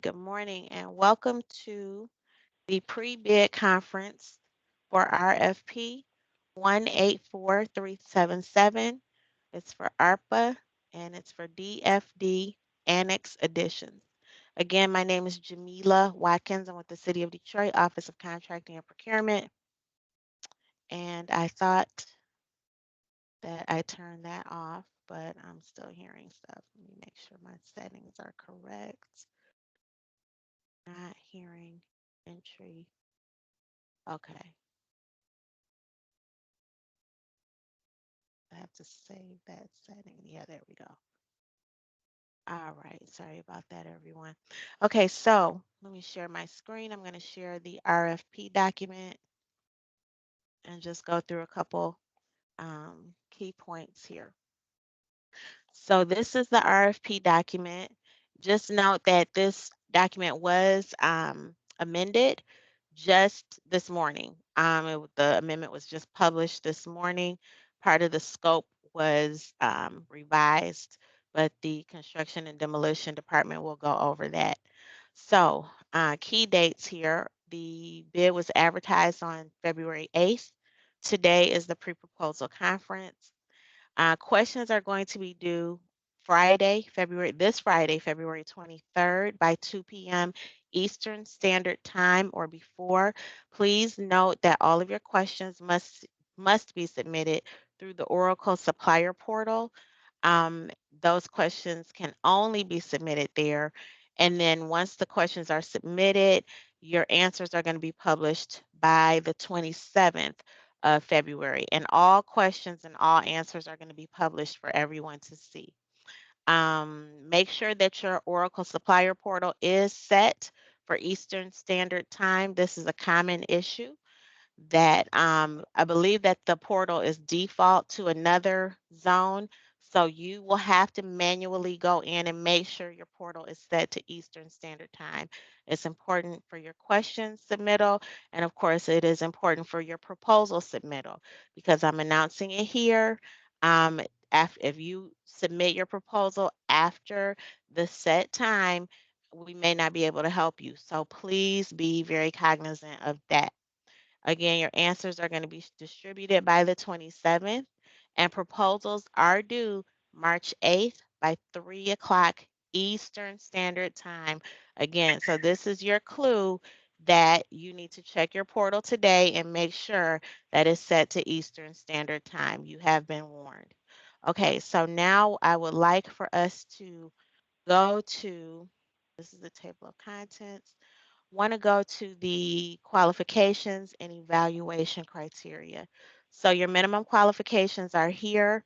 good morning, and welcome to the pre-bid conference for RFP 184377. It's for ARPA and it's for DFD Annex Additions. Again, my name is Jamila Watkins. I'm with the City of Detroit Office of Contracting and Procurement, and I thought that I turned that off, but I'm still hearing stuff. Let me make sure my settings are correct. Not hearing entry. Okay, I have to save that setting. Yeah, there we go. All right, sorry about that, everyone. Okay, so let me share my screen. I'm going to share the RFP document and just go through a couple key points here. So this is the RFP document. Just note that this document was amended just this morning. The amendment was just published this morning. Part of the scope was revised, but the construction and demolition department will go over that. So key dates here. The bid was advertised on February 8th. Today is the pre-proposal conference. Questions are going to be due this Friday, February 23rd by 2 p.m. Eastern Standard Time or before. Please note that all of your questions must be submitted through the Oracle Supplier Portal. Um, those questions can only be submitted there. And then once the questions are submitted, your answers are going to be published by the 27th of February. And all questions and all answers are going to be published for everyone to see. Make sure that your Oracle Supplier Portal is set for Eastern Standard Time. This is a common issue that I believe that the portal is default to another zone. So you will have to manually go in and make sure your portal is set to Eastern Standard Time. It's important for your question submittal. And of course, it is important for your proposal submittal because I'm announcing it here. Um, if you submit your proposal after the set time, we may not be able to help you. So please be very cognizant of that. Again, your answers are going to be distributed by the 27th, and proposals are due March 8th by 3 o'clock Eastern Standard Time. Again, so this is your clue that you need to check your portal today and make sure that it's set to Eastern Standard Time. You have been warned. Okay, so now I would like for us to go to, this is the table of contents, want to go to the qualifications and evaluation criteria. So your minimum qualifications are here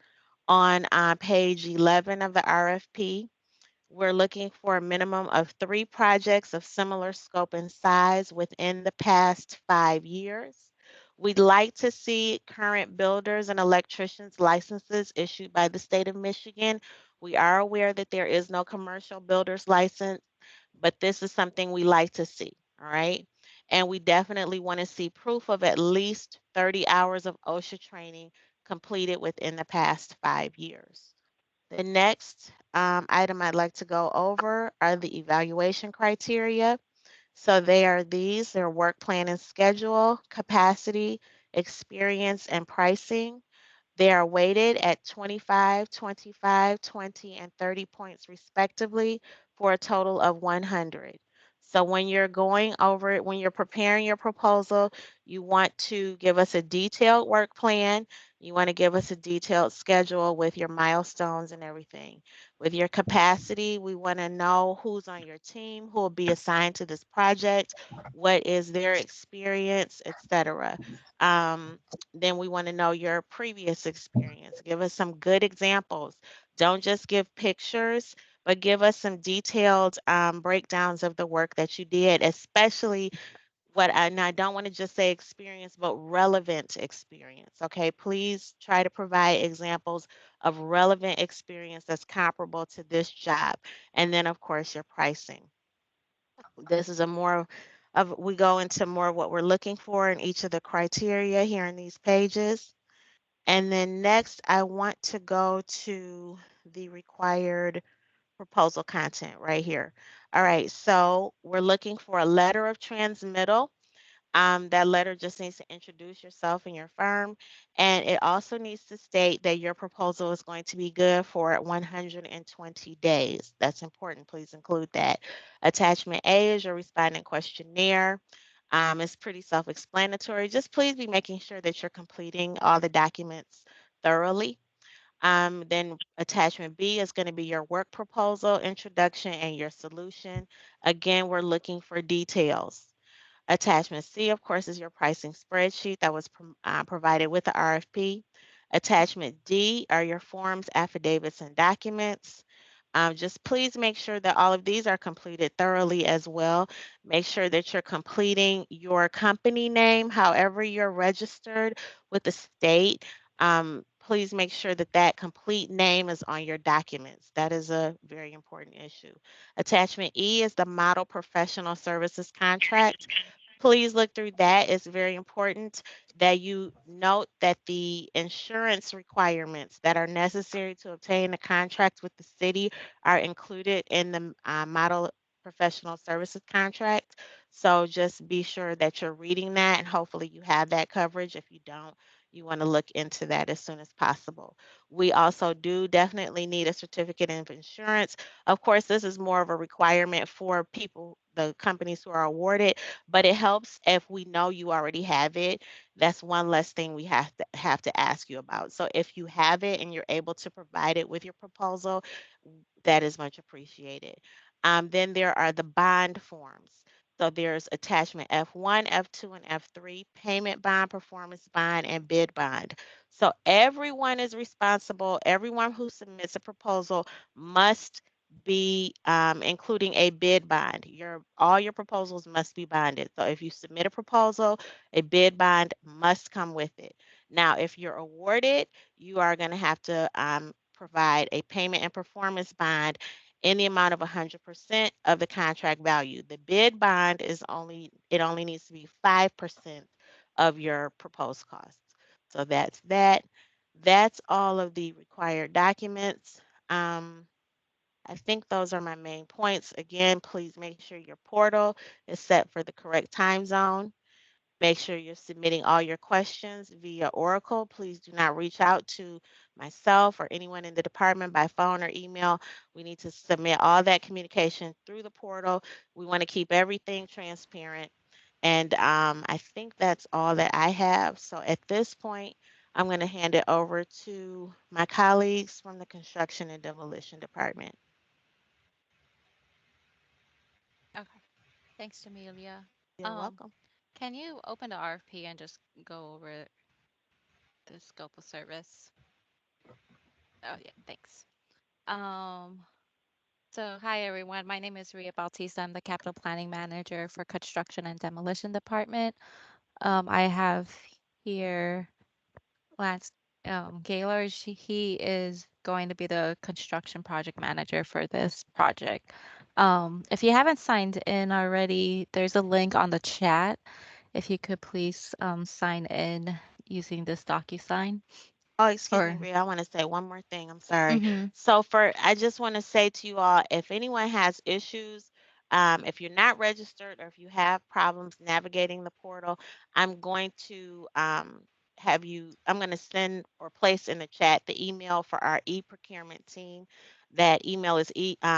on page 11 of the RFP. We're looking for a minimum of 3 projects of similar scope and size within the past 5 years. We'd like to see current builders and electricians licenses issued by the state of Michigan. We are aware that there is no commercial builder's license, but this is something we like to see, all right? And we definitely want to see proof of at least 30 hours of OSHA training completed within the past 5 years. The next item I'd like to go over are the evaluation criteria. So they are these, their work plan and schedule, capacity, experience, and pricing. They are weighted at 25, 25, 20, and 30 points respectively for a total of 100. So when you're going over it, when you're preparing your proposal, you want to give us a detailed work plan. You want to give us a detailed schedule with your milestones and everything. With your capacity, we want to know who's on your team, who will be assigned to this project, what is their experience, etc. Then we want to know your previous experience. Give us some good examples. Don't just give pictures, but give us some detailed breakdowns of the work that you did, especially and I don't want to just say experience, but relevant experience. Okay, please try to provide examples of relevant experience that's comparable to this job. And then, of course, your pricing. This is we go into more of what we're looking for in each of the criteria here in these pages. And then next, I want to go to the required proposal content right here. All right, so we're looking for a letter of transmittal. That letter just needs to introduce yourself and your firm, and it also needs to state that your proposal is going to be good for 120 days. That's important. Please include that. Attachment A is your respondent questionnaire. It's pretty self-explanatory. Just please be making sure that you're completing all the documents thoroughly. Then attachment B is going to be your work proposal, introduction, and your solution. Again, we're looking for details. Attachment C, of course, is your pricing spreadsheet that was provided with the RFP. Attachment D are your forms, affidavits, and documents. Just please make sure that all of these are completed thoroughly as well. Make sure that you're completing your company name, however you're registered with the state. Please make sure that that complete name is on your documents. That is a very important issue. Attachment E is the model professional services contract. Please look through that. It's very important that you note that the insurance requirements that are necessary to obtain a contract with the city are included in the model professional services contract. So just be sure that you're reading that and hopefully you have that coverage. If you don't, you want to look into that as soon as possible. We also do definitely need a certificate of insurance. Of course, this is more of a requirement for people, the companies who are awarded, but it helps if we know you already have it. That's one less thing we have to ask you about. So if you have it and you're able to provide it with your proposal, that is much appreciated. Then there are the bond forms. So there's attachment F1, F2, and F3, payment bond, performance bond, and bid bond. So everyone is responsible. Everyone who submits a proposal must be including a bid bond. All your proposals must be bonded. So if you submit a proposal, a bid bond must come with it. Now, if you're awarded, you are going to have to provide a payment and performance bond in the amount of 100% of the contract value. The bid bond is only needs to be 5% of your proposed costs. So that's that. That's all of the required documents. I think those are my main points. Again, please make sure your portal is set for the correct time zone. Make sure you're submitting all your questions via Oracle. Please do not reach out to myself or anyone in the department by phone or email. We need to submit all that communication through the portal. We want to keep everything transparent. And I think that's all that I have. So at this point, I'm going to hand it over to my colleagues from the Construction and Demolition Department. Okay. Thanks, Jamelia. You're Um, welcome. can you open the RFP and just go over the scope of service? Oh yeah, thanks. Um, so hi everyone. My name is Ria Bautista. I'm the Capital Planning Manager for Construction and Demolition Department. I have here Lance Gaylor. He is going to be the construction project manager for this project. If you haven't signed in already, there's a link on the chat. If you could please sign in using this DocuSign Oh, excuse me, or Rhea. I want to say one more thing. I'm sorry. mm-hmm. I just want to say to you all, if anyone has issues, if you're not registered or if you have problems navigating the portal, I'm going to I'm going to send or place in the chat the email for our e-procurement team. That email is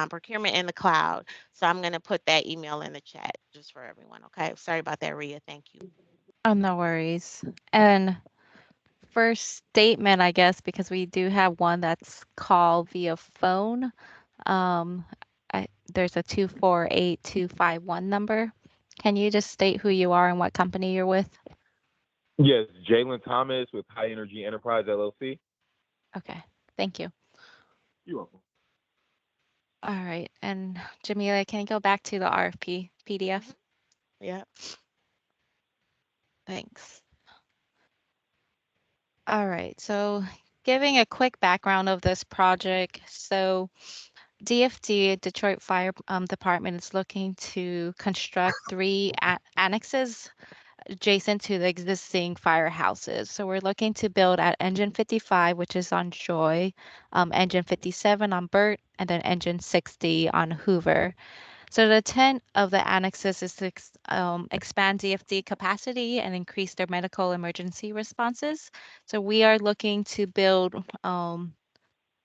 procurement in the cloud. So I'm going to put that email in the chat just for everyone. Okay. Sorry about that, Rhea. Thank you. Oh, no worries. And first statement, I guess, because we do have one that's called via phone. Um, there's a 248251 number. Can you just state who you are and what company you're with? Yes, Jalen Thomas with High Energy Enterprise LLC. Okay, thank you. You're welcome. All right, and Jamila, can you go back to the RFP PDF? Hmm. Yeah. Thanks. All right, so giving a quick background of this project. So DFD, Detroit Fire Department, is looking to construct three annexes adjacent to the existing firehouses. So we're looking to build at Engine 55, which is on Joy, Engine 57 on Burt, and then Engine 60 on Hoover. So the intent of the annexes is to expand DFD capacity and increase their medical emergency responses. So we are looking to build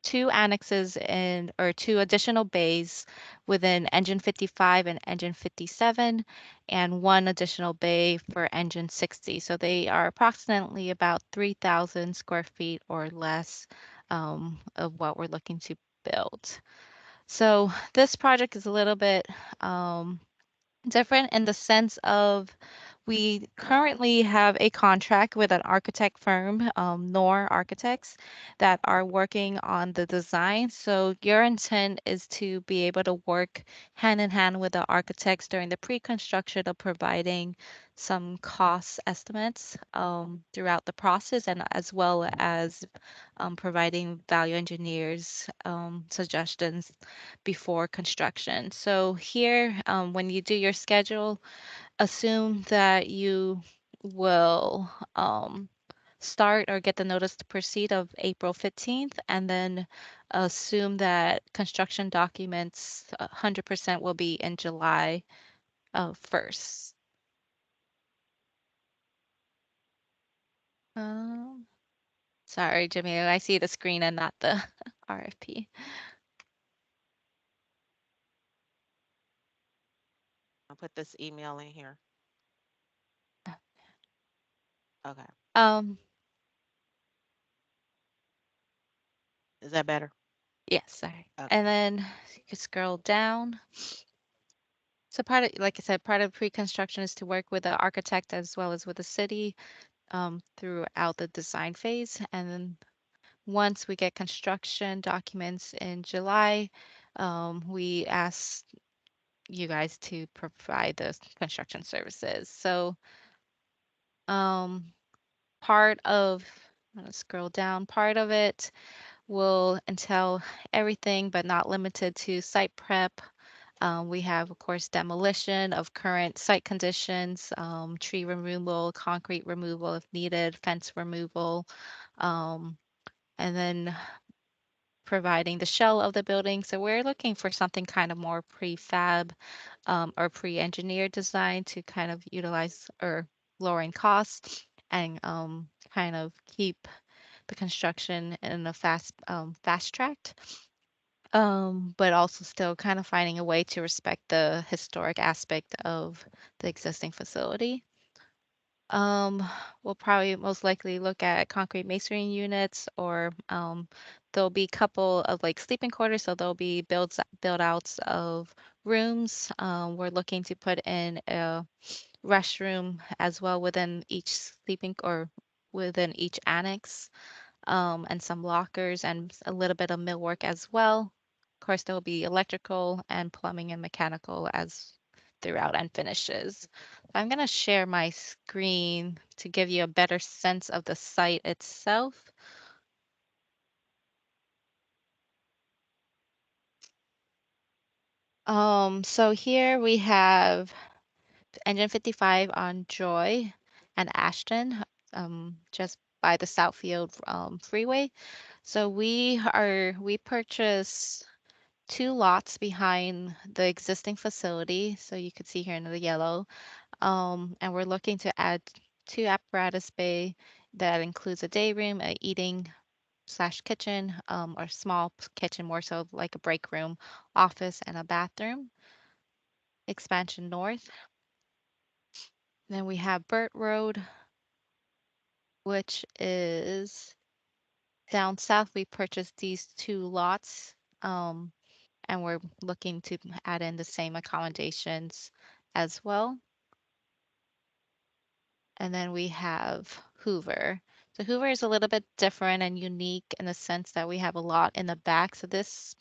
two annexes in or two additional bays within engine 55 and engine 57 and one additional bay for engine 60. So they are approximately about 3,000 square feet or less of what we're looking to build. So this project is a little bit different in the sense of we currently have a contract with an architect firm, NOR Architects, that are working on the design. So your intent is to be able to work hand in hand with the architects during the pre-construction of providing some cost estimates throughout the process, and as well as providing value engineers suggestions before construction. So here, when you do your schedule, assume that you will start or get the notice to proceed of April 15th, and then assume that construction documents 100% will be in July 1st. Um, Sorry, Jimmy, I see the screen and not the RFP. I'll put this email in here. Okay. Um, Is that better? yes, sorry. Okay. And then you can scroll down. So part of, like I said, part of pre-construction is to work with the architect as well as with the city throughout the design phase. And then once we get construction documents in July, we ask you guys to provide the construction services. So um, part of, I'm gonna scroll down, part of it will entail everything but not limited to site prep. We have, of course, demolition of current site conditions, tree removal, concrete removal if needed, fence removal, um, and then providing the shell of the building. So we're looking for something kind of more prefab or pre-engineered design to kind of utilize or lowering costs and kind of keep the construction in a fast tracked. But also still kind of finding a way to respect the historic aspect of the existing facility. Um, we'll probably most likely look at concrete masonry units, or there'll be a couple of like sleeping quarters, so there'll be build outs of rooms. We're looking to put in a restroom as well within each sleeping or within each annex, and some lockers and a little bit of millwork as well. Of course, there'll be electrical and plumbing and mechanical as throughout and finishes. I'm going to share my screen to give you a better sense of the site itself. So here we have Engine 55 on Joy and Ashton, just by the Southfield Freeway. So we purchased two lots behind the existing facility. So you could see here in the yellow. And we're looking to add two apparatus bay that includes a day room, a eating slash kitchen, or small kitchen, more so like a break room, office, and a bathroom. Expansion north. Then we have Burt Road, which is down south. We purchased these two lots, and we're looking to add in the same accommodations as well. And then we have Hoover. So Hoover is a little bit different and unique in the sense that we have a lot in the back. So this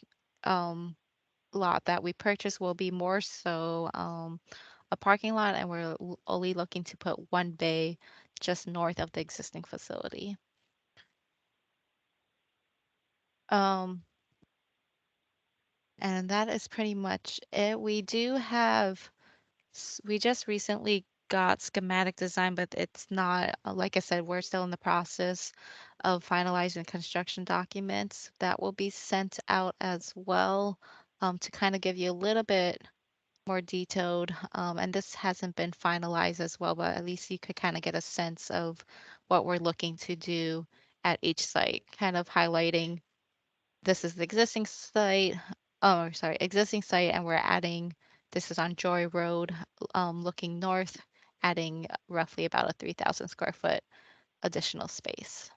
um, lot that we purchased will be more so a parking lot, and we're only looking to put one bay just north of the existing facility. Um, and that is pretty much it. We do have we just recently got schematic design, but it's not, like I said, we're still in the process of finalizing construction documents. That will be sent out as well, to kind of give you a little bit more detailed. And this hasn't been finalized as well, but at least you could kind of get a sense of what we're looking to do at each site, kind of highlighting this is the existing site. Oh, sorry, existing site, and we're adding, this is on Joy Road, looking north, adding roughly about a 3,000 square foot additional space.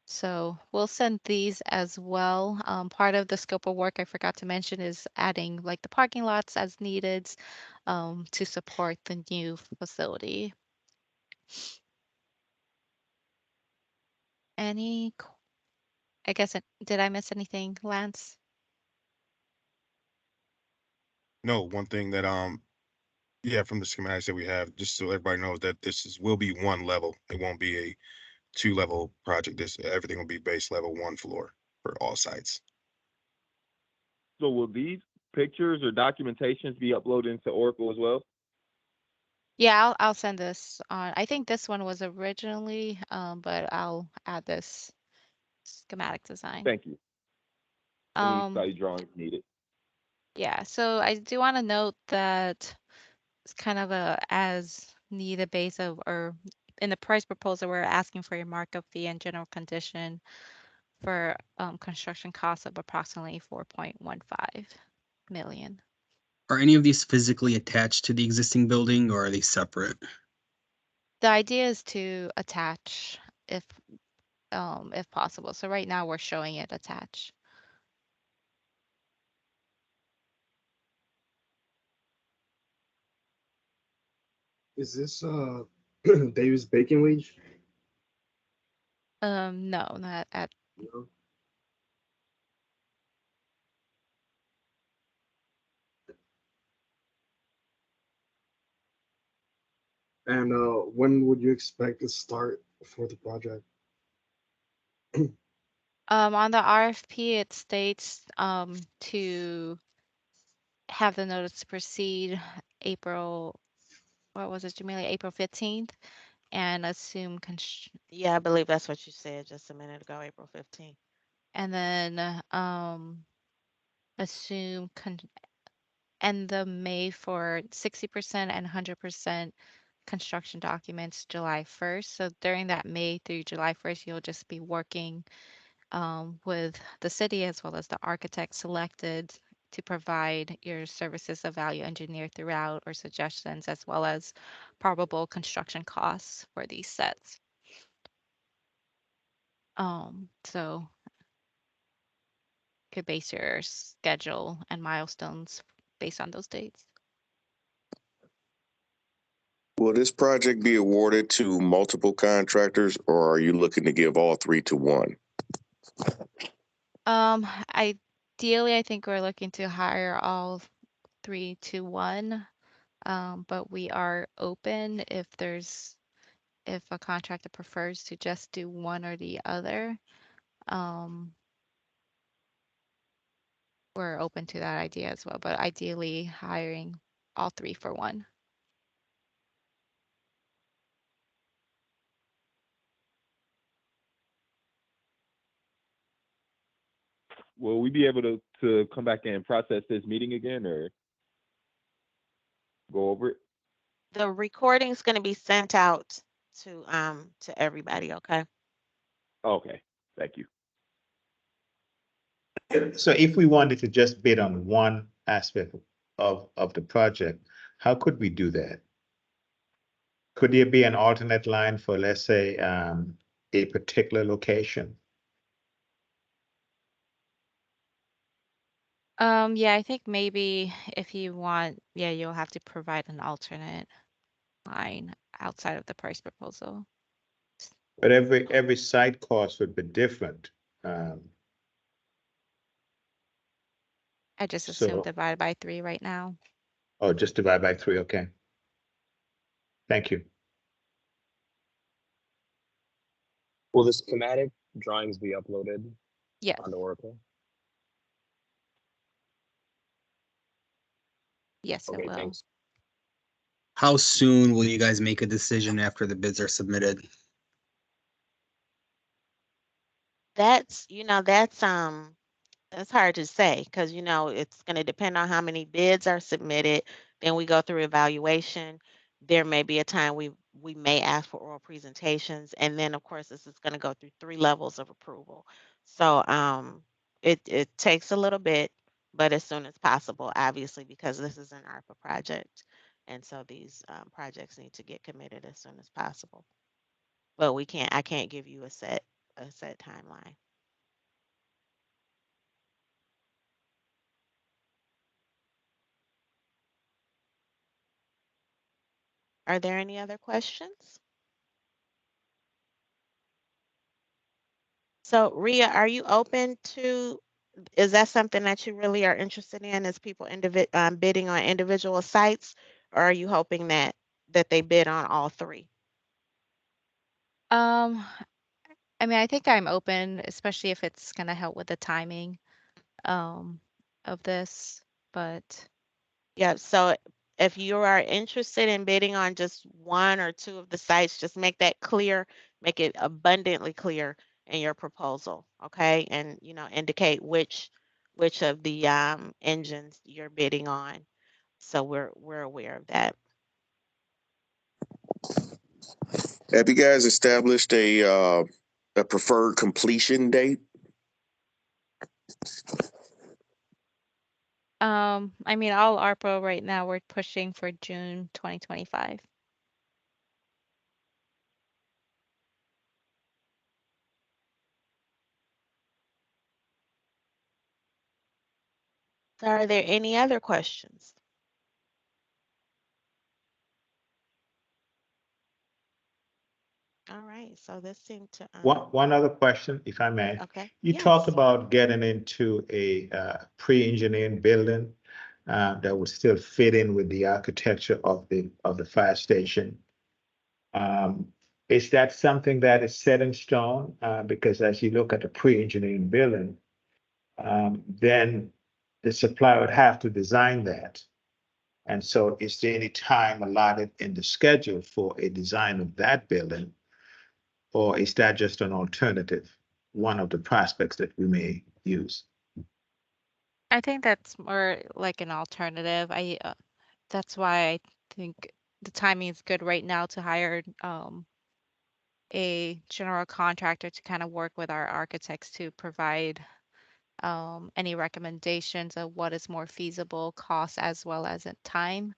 So we'll send these as well. Part of the scope of work I forgot to mention is adding like the parking lots as needed to support the new facility. Any, I guess, did I miss anything, Lance? No, one thing that yeah, from the schematics that we have, just so everybody knows that will be one level. It won't be a 2-level project. Everything will be base level 1 floor for all sites. So will these pictures or documentations be uploaded into Oracle as well? Yeah, I'll send this on. I think this one was originally, but I'll add this schematic design. Thank you. Any Um, site drawings needed? yeah, so I do want to note that it's kind of a as needed base of, or in the price proposal, we're asking for a markup fee and general condition for construction costs of approximately 4.15 million. Are any of these physically attached to the existing building or are they separate? The idea is to attach if possible. So right now we're showing it attached. Is this Davis Bacon wage? No, not at. No. And when would you expect to start for the project? On the RFP, it states to have the notice to proceed April, what was it, Jamelia? April 15th, and assume Yeah, I believe that's what you said just a minute ago, April 15th. and then assume end the May for 60% and 100% construction documents July 1st. So during that May through July 1st, you'll just be working with the city as well as the architect selected to provide your services of value engineer throughout or suggestions as well as probable construction costs for these sets. So you could base your schedule and milestones based on those dates. Will this project be awarded to multiple contractors, or are you looking to give all 3 to one? Ideally, I think we're looking to hire all 3 to 1, but we are open if a contractor prefers to just do one or the other. We're open to that idea as well, but ideally hiring all 3 for one. Will we be able to come back and process this meeting again or go over it? The recording's going to be sent out to everybody, okay? Okay, thank you. So if we wanted to just bid on one aspect of the project, how could we do that? Could there be an alternate line for, let's say, a particular location? Yeah, I think maybe if you want, yeah, you'll have to provide an alternate line outside of the price proposal. But every site cost would be different. I just assume So, divide by 3 right now. oh, just divide by 3, okay. Thank you. Will the schematic drawings be uploaded Yes, on the Oracle? yes, it Okay, will. thanks. How soon will you guys make a decision after the bids are submitted? That's It's hard to say because, it's going to depend on how many bids are submitted. Then we go through evaluation. There may be a time we may ask for oral presentations, and then of course this is going to go through 3 levels of approval. So it takes a little bit, but as soon as possible, obviously, because this is an ARPA project, and so these projects need to get committed as soon as possible. But I can't give you a set timeline. Are there any other questions? So, Ria, are you open to, is that something that you really are interested in, is people bidding on individual sites, or are you hoping that they bid on all 3? Um, I mean, I think I'm open, especially if it's gonna help with the timing um of this, but Yeah, so if you are interested in bidding on just 1 or 2 of the sites, just make that clear, make it abundantly clear in your proposal, okay? And, indicate which of the engines you're bidding on. So we're aware of that. Have you guys established a preferred completion date? I mean, all ARPA right now we're pushing for June 2025. So are there any other questions? All right, so this seemed to One other question, if I may. okay. You talked Yes. about getting into a pre-engineered building that would still fit in with the architecture of the fire station. Um, is that something that is set in stone? Because as you look at the pre-engineered building, then the supplier would have to design that. And so is there any time allotted in the schedule for a design of that building? Or is that just an alternative, one of the prospects that we may use? I think that's more like an alternative. That's why I think the timing is good right now to hire a general contractor to kind of work with our architects to provide any recommendations of what is more feasible, cost as well as in time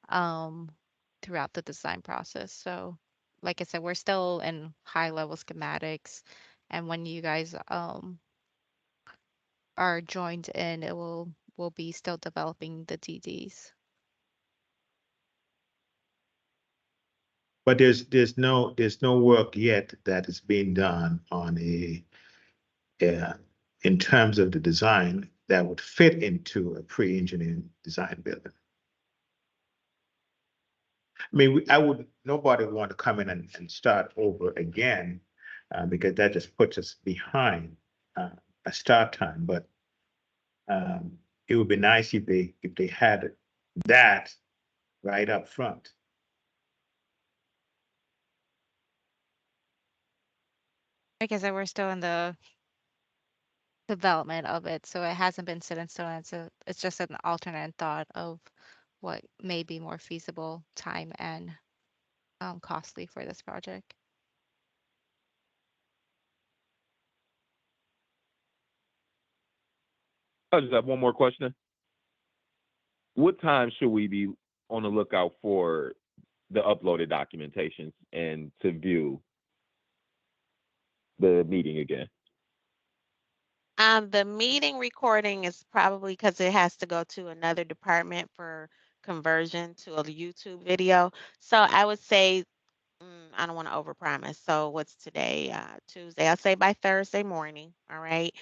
um, throughout the design process. So, like I said, we're still in high level schematics, and when you guys are joined in, will be still developing the DDs. But there's no work yet that is being done on uh, in terms of the design that would fit into a pre-engineered design building. I mean, nobody would want to come in and start over again because that just puts us behind a start time. But it would be nice if they had that right up front. Like I said, we're still in the development of it, so it hasn't been set in stone. It's just an alternate thought of what may be more feasible, time and costly for this project. I just have one more question. What time should we be on the lookout for the uploaded documentations and to view the meeting again? The meeting recording is probably because it has to go to another department for conversion to a YouTube video. So I would say, I don't want to overpromise. So what's today? Tuesday. I'll say by Thursday morning. All right.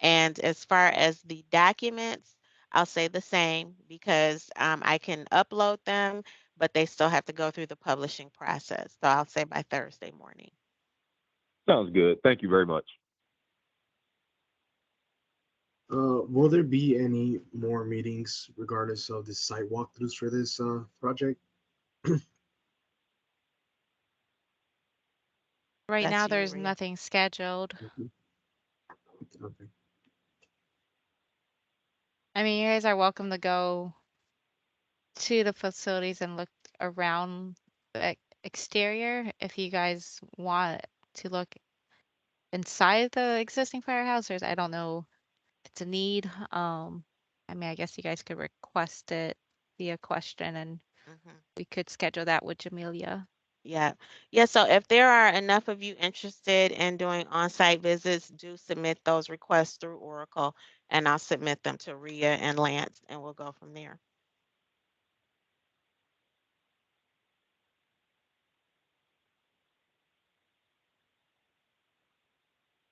And as far as the documents, I'll say the same because I can upload them, but they still have to go through the publishing process. So I'll say by Thursday morning. Sounds good. Thank you very much. Will there be any more meetings regardless of the site walkthroughs for this project? Right That's now, you, there's Ria. nothing scheduled. Okay. I mean, you guys are welcome to go to the facilities and look around the exterior if you guys want to look inside the existing firehouses. I don't know if it's a need. I mean, I guess you guys could request it via question and Mhm. we could schedule that with Jamelia. Yeah. Yeah. So if there are enough of you interested in doing on-site visits, do submit those requests through Oracle and I'll submit them to Rhea and Lance and we'll go from there.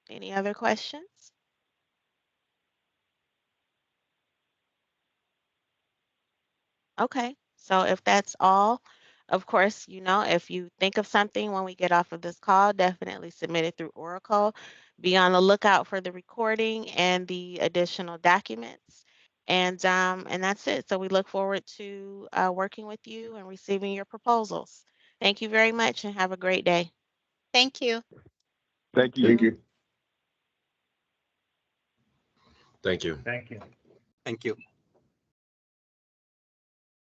Any other questions? Okay. So if that's all, of course, if you think of something when we get off of this call, definitely submit it through Oracle. Be on the lookout for the recording and the additional documents. And that's it. So we look forward to working with you and receiving your proposals. Thank you very much and have a great day. Thank you. Thank you. Thank you. Thank you. Thank you. Thank you.